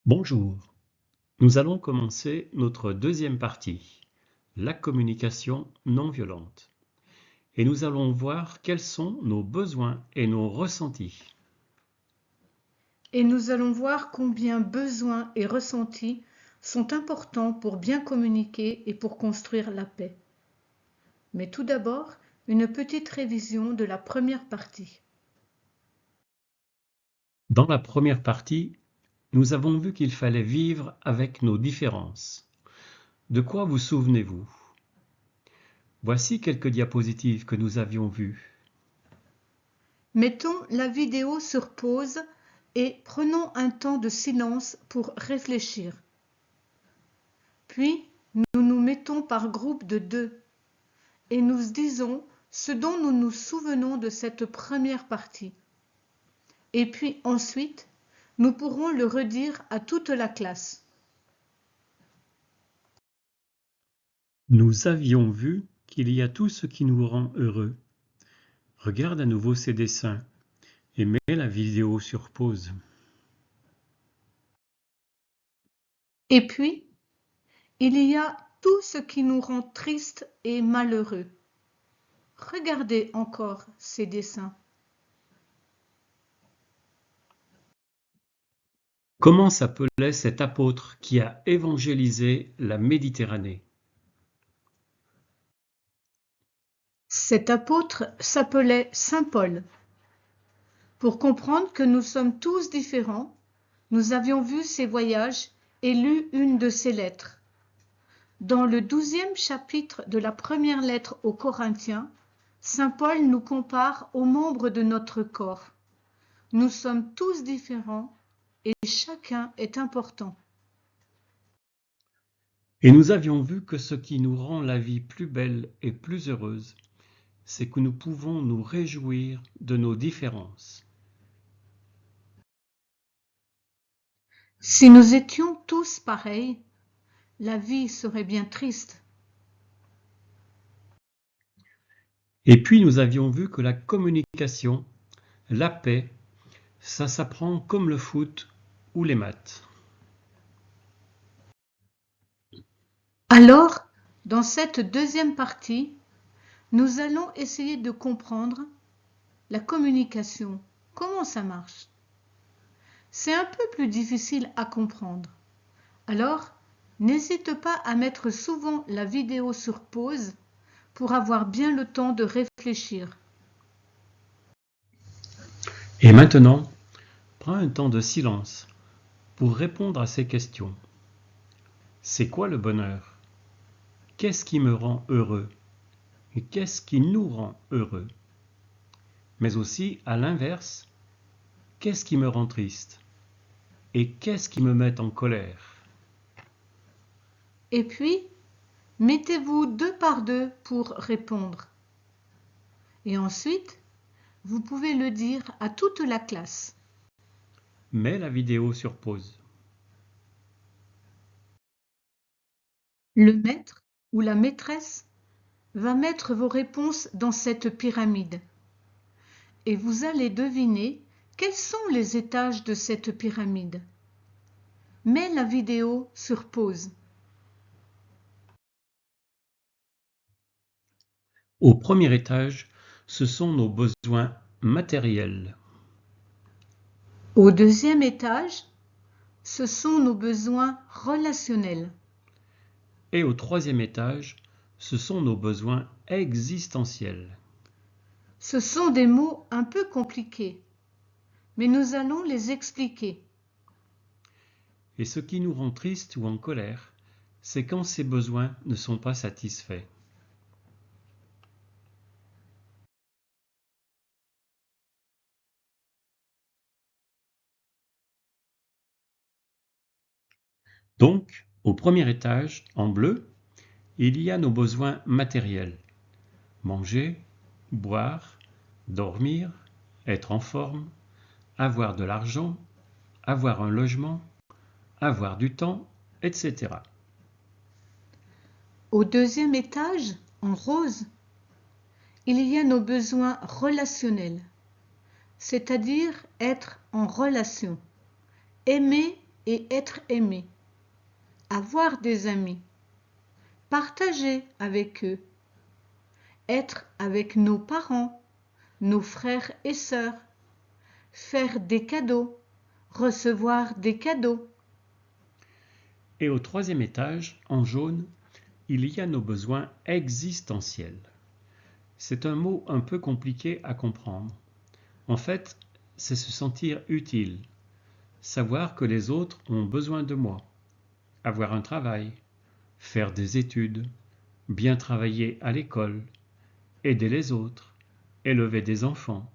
Bonjour, nous allons commencer notre deuxième partie, la communication non violente. Et nous allons voir quels sont nos besoins et nos ressentis. Et nous allons voir combien besoins et ressentis sont importants pour bien communiquer et pour construire la paix. Mais tout d'abord, une petite révision de la première partie. Dans la première partie, nous avons vu qu'il fallait vivre avec nos différences. De quoi vous souvenez-vous? Voici quelques diapositives que nous avions vues. Mettons la vidéo sur pause et prenons un temps de silence pour réfléchir. Puis, nous nous mettons par groupe de 2 et nous disons ce dont nous nous souvenons de cette première partie. Et puis ensuite, nous pourrons le redire à toute la classe. Nous avions vu qu'il y a tout ce qui nous rend heureux. Regarde à nouveau ces dessins et mets la vidéo sur pause. Et puis, il y a tout ce qui nous rend tristes et malheureux. Regardez encore ces dessins. Comment s'appelait cet apôtre qui a évangélisé la Méditerranée? Cet apôtre s'appelait Saint Paul. Pour comprendre que nous sommes tous différents, nous avions vu ses voyages et lu une de ses lettres. Dans le 12e chapitre de la première lettre aux Corinthiens, Saint Paul nous compare aux membres de notre corps. Nous sommes tous différents et chacun est important. Et nous avions vu que ce qui nous rend la vie plus belle et plus heureuse, c'est que nous pouvons nous réjouir de nos différences. Si nous étions tous pareils, la vie serait bien triste. Et puis nous avions vu que la communication, la paix, ça s'apprend comme le foot ou les maths. Alors, dans cette deuxième partie, nous allons essayer de comprendre la communication, comment ça marche. C'est un peu plus difficile à comprendre. Alors, n'hésite pas à mettre souvent la vidéo sur pause pour avoir bien le temps de réfléchir. Et maintenant, prends un temps de silence pour répondre à ces questions. C'est quoi le bonheur? Qu'est-ce qui me rend heureux? Et qu'est-ce qui nous rend heureux? Mais aussi, à l'inverse, qu'est-ce qui me rend triste? Et qu'est-ce qui me met en colère? Et puis, mettez-vous 2 par 2 pour répondre. Et ensuite, vous pouvez le dire à toute la classe. Mets la vidéo sur pause. Le maître ou la maîtresse va mettre vos réponses dans cette pyramide. Et vous allez deviner quels sont les étages de cette pyramide. Mets la vidéo sur pause. Au premier étage, ce sont nos besoins matériels. Au deuxième étage, ce sont nos besoins relationnels. Et au troisième étage, ce sont nos besoins existentiels. Ce sont des mots un peu compliqués, mais nous allons les expliquer. Et ce qui nous rend tristes ou en colère, c'est quand ces besoins ne sont pas satisfaits. Donc, au premier étage, en bleu, il y a nos besoins matériels. Manger, boire, dormir, être en forme, avoir de l'argent, avoir un logement, avoir du temps, etc. Au deuxième étage, en rose, il y a nos besoins relationnels, c'est-à-dire être en relation, aimer et être aimé, avoir des amis, partager avec eux, être avec nos parents, nos frères et sœurs, faire des cadeaux, recevoir des cadeaux. Et au troisième étage, en jaune, il y a nos besoins existentiels. C'est un mot un peu compliqué à comprendre. En fait, c'est se sentir utile, savoir que les autres ont besoin de moi, avoir un travail, faire des études, bien travailler à l'école, aider les autres, élever des enfants,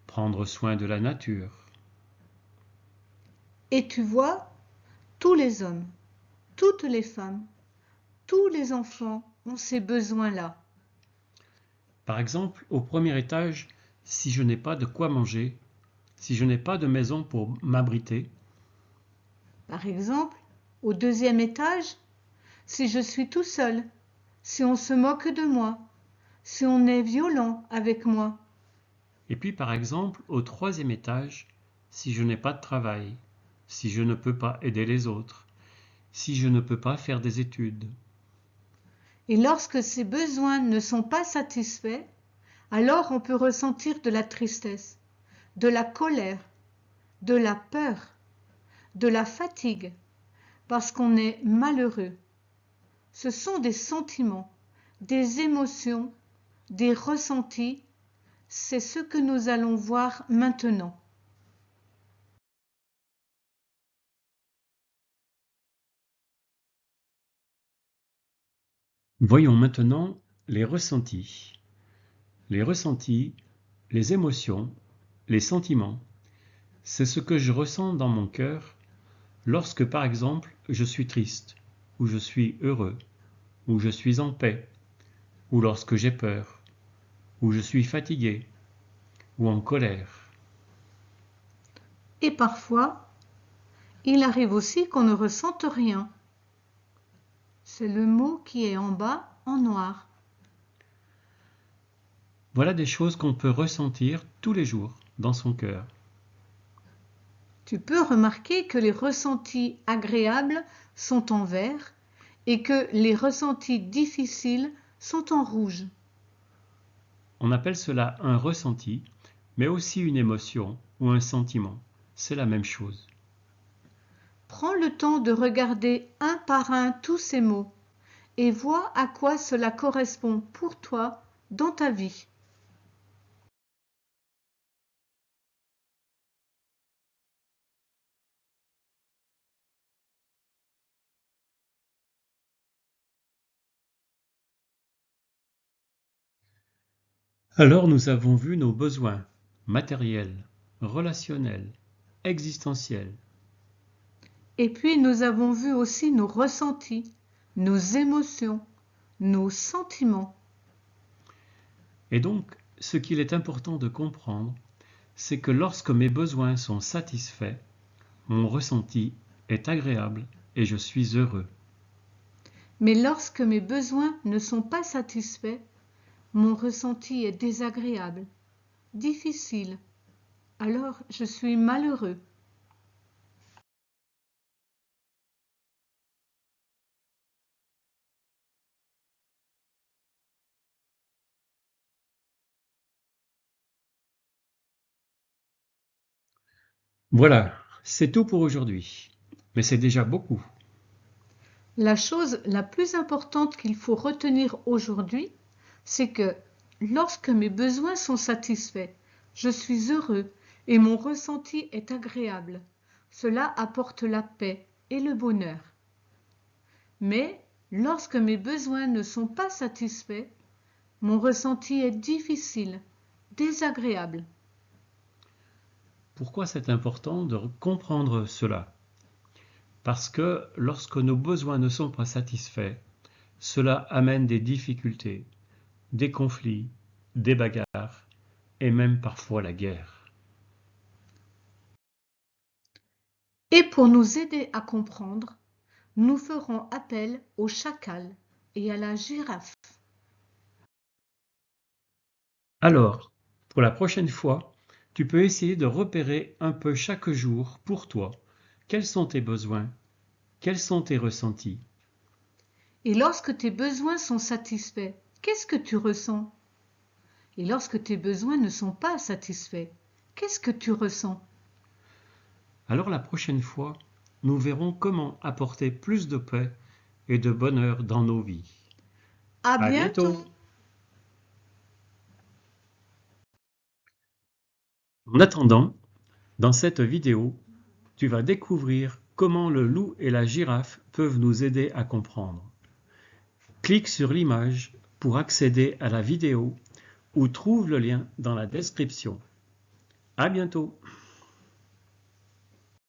prendre soin de la nature. Et tu vois, tous les hommes, toutes les femmes, tous les enfants ont ces besoins-là. Par exemple, au premier étage, si je n'ai pas de quoi manger, si je n'ai pas de maison pour m'abriter, Par exemple, au deuxième étage, si je suis tout seul, si on se moque de moi, si on est violent avec moi. et puis par exemple, au troisième étage, si je n'ai pas de travail, si je ne peux pas aider les autres, si je ne peux pas faire des études. Et lorsque ces besoins ne sont pas satisfaits, alors on peut ressentir de la tristesse, de la colère, de la peur, de la fatigue, parce qu'on est malheureux. Ce sont des sentiments, des émotions, des ressentis. C'est ce que nous allons voir maintenant. Voyons maintenant les ressentis. Les ressentis, les émotions, les sentiments, c'est ce que je ressens dans mon cœur lorsque par exemple je suis triste, ou je suis heureux, ou je suis en paix, ou lorsque j'ai peur, ou je suis fatigué, ou en colère. Et parfois, il arrive aussi qu'on ne ressente rien. C'est le mot qui est en bas en noir. Voilà des choses qu'on peut ressentir tous les jours dans son cœur. Tu peux remarquer que les ressentis agréables sont en vert et que les ressentis difficiles sont en rouge. On appelle cela un ressenti, mais aussi une émotion ou un sentiment. C'est la même chose. Prends le temps de regarder un par un tous ces mots et vois à quoi cela correspond pour toi dans ta vie. Alors nous avons vu nos besoins matériels, relationnels, existentiels. Et puis nous avons vu aussi nos ressentis, nos émotions, nos sentiments. Et donc, ce qu'il est important de comprendre, c'est que lorsque mes besoins sont satisfaits, mon ressenti est agréable et je suis heureux. Mais lorsque mes besoins ne sont pas satisfaits, mon ressenti est désagréable, difficile. Alors je suis malheureux. Voilà, c'est tout pour aujourd'hui. Mais c'est déjà beaucoup. La chose la plus importante qu'il faut retenir aujourd'hui, c'est que lorsque mes besoins sont satisfaits, je suis heureux et mon ressenti est agréable. Cela apporte la paix et le bonheur. Mais lorsque mes besoins ne sont pas satisfaits, mon ressenti est difficile, désagréable. Pourquoi c'est important de comprendre cela? Parce que lorsque nos besoins ne sont pas satisfaits, cela amène des difficultés, des conflits, des bagarres et même parfois la guerre. Et pour nous aider à comprendre, nous ferons appel au chacal et à la girafe. Alors, pour la prochaine fois, tu peux essayer de repérer un peu chaque jour pour toi Quels sont tes besoins? Quels sont tes ressentis? Et lorsque tes besoins sont satisfaits, qu'est-ce que tu ressens? Et lorsque tes besoins ne sont pas satisfaits, qu'est-ce que tu ressens? Alors la prochaine fois, nous verrons comment apporter plus de paix et de bonheur dans nos vies. À À bientôt! bientôt! En attendant, dans cette vidéo, tu vas découvrir comment le loup et la girafe peuvent nous aider à comprendre. Clique sur l'image pour accéder à la vidéo ou trouve le lien dans la description. À bientôt!